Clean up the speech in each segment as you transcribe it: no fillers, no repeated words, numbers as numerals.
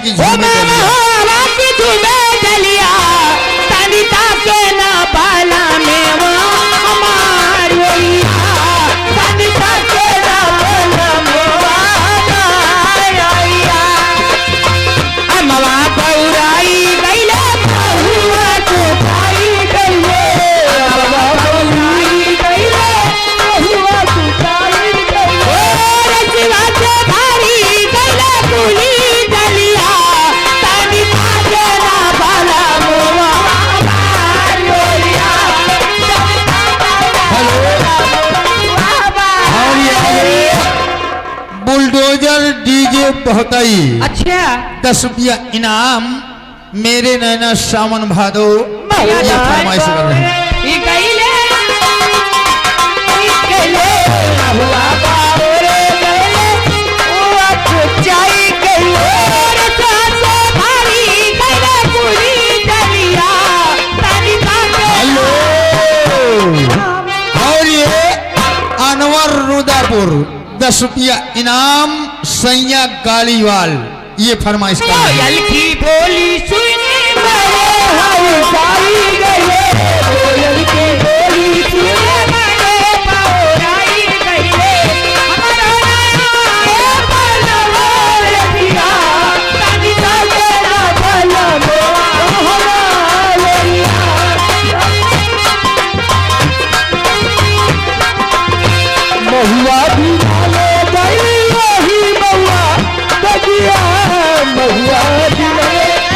की झूमे चलिया तनिता के ना बाला में हमार तनिता के ना बाला अमवा पौराई गईले बहुआ चुकाई गईले पौराई गईले बहुआ चुकाई गईले रचवा से भारी गईले कुली दलिया तनिता के ना बाला मोवा बुलडोजर डीजे पहुंचाई। अच्छा 10 रुपया इनाम मेरे नैना सावन भादो ये फरमाइश कर रहे हैं। और ये अनवर रुदापुर 10 रुपया इनाम सैया गालीवाल ये फरमाइश कर रहे हैं। की बोली सुनी मेरे हौसाई गए कोयल की बोली सुनी मेरे पौराई गए हमारा नया पलवल दिया तनिता तेरा पलवल महुआ भी डाले गई वही महुआ बगिया महुआ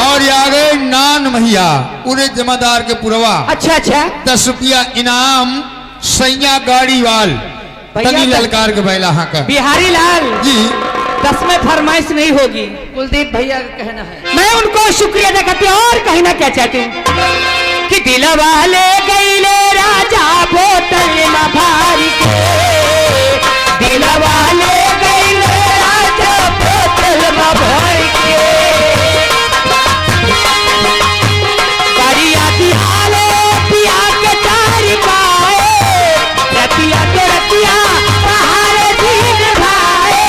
और ये आ गए नान भैया पूरे जमादार के पुरवा। अच्छा अच्छा 10 रुपया इनाम सैया गाड़ीवाल तनी ललकार के बैला हाँ का बिहारी लाल जी 10 में फरमाइश नहीं होगी। कुलदीप भैया का कहना है मैं उनको शुक्रिया अदा करती हूँ और कहना क्या चाहती हूँ कि दिल वाले गईले राजा बोतल में भार के दिल वाले गईले राजा बोतल में भर के करिया दिहाले पिया के चार पाए रतिया के रतिया पहाड़ दिन भाए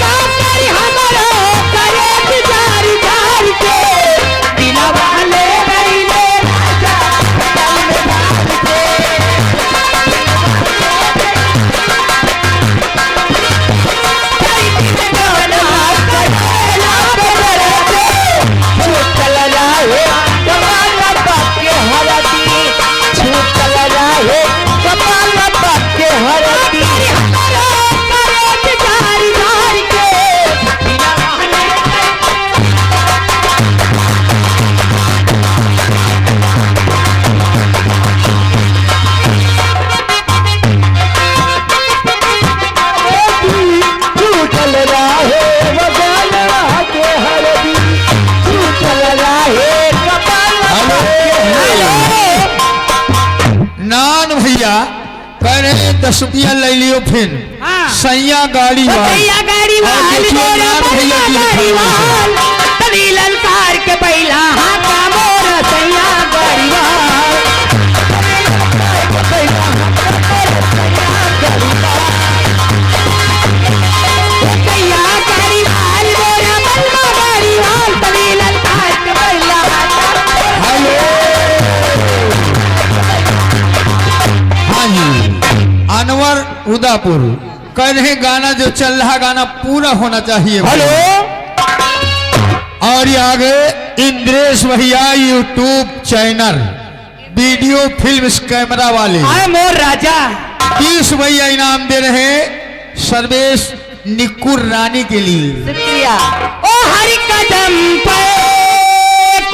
काकर हमरो करे जार जार के दिल वाले गईले राजा बोतल में भार के नान भैया कह रहे 10 रुपया ले लियो फिर सैया गाड़ी ललकार के पहला हाथा मोरा सैया गाड़ी अनवर उदापुर कह रहे गाना जो चल रहा गाना पूरा होना चाहिए। हेलो और ये आगे इंद्रेश भैया YouTube channel video films camera वाले मोर राजा 20 भैया इनाम दे रहे सर्वेश निकुर रानी के लिए। शुक्रिया। ओ हर कदम पे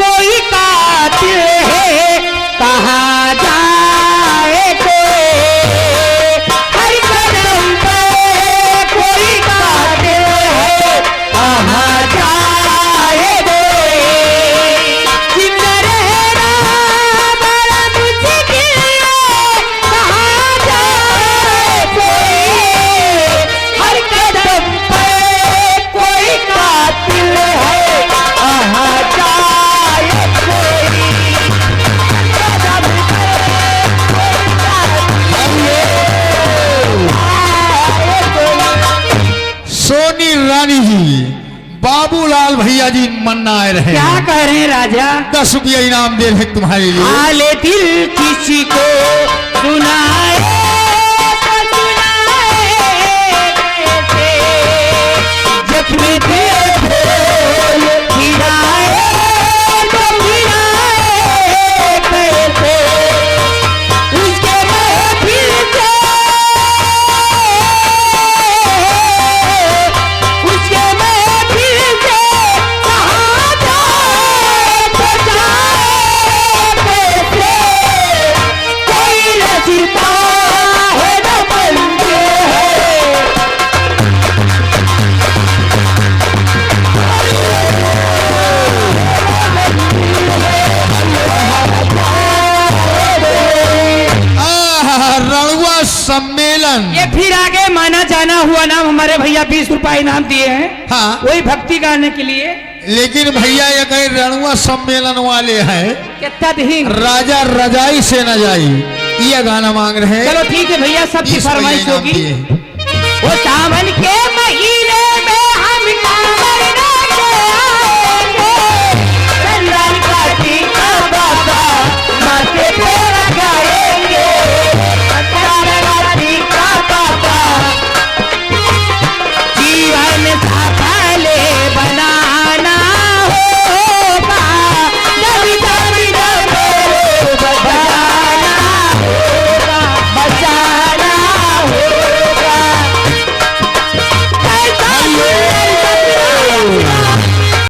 कोई कातिल है कहाँ जाए कोई हर कदम पे कोई कातिल है कहाँ जाए कोई जिंदा रहना बड़ा मुश्किल है कहाँ जाए कोई हर कदम पे सोनी रानी जी बाबूलाल भैया जी मन्ना आए रहे क्या हैं। कह रहे हैं राजा? 10 रुपया इनाम दे रहे हैं तुम्हारे लिए। हाले दिल किसी को सुनाए तो सुनाए कैसे, जख्मी दिल को गिराए तो गिराए कैसे, उसके महफिल से उसके महफिल से कहाँ जाए तो जाए कैसे, कोई रचता है न बनते हैं। रणुआ सम्मेलन। ये फिर आगे माना जाना हुआ नाम, हमारे भैया 20 रुपए इनाम दिए हैं, हाँ वही भक्ति गाने के लिए। लेकिन भैया ये कहीं रणुआ सम्मेलन वाले हैं कितना दिन। राजा रजाई से न जाई, ये गाना मांग रहे हैं। चलो ठीक है भैया, सबकी 20 रुपया फरमाइश इनाम होगी। दिए। वो सावन के महीने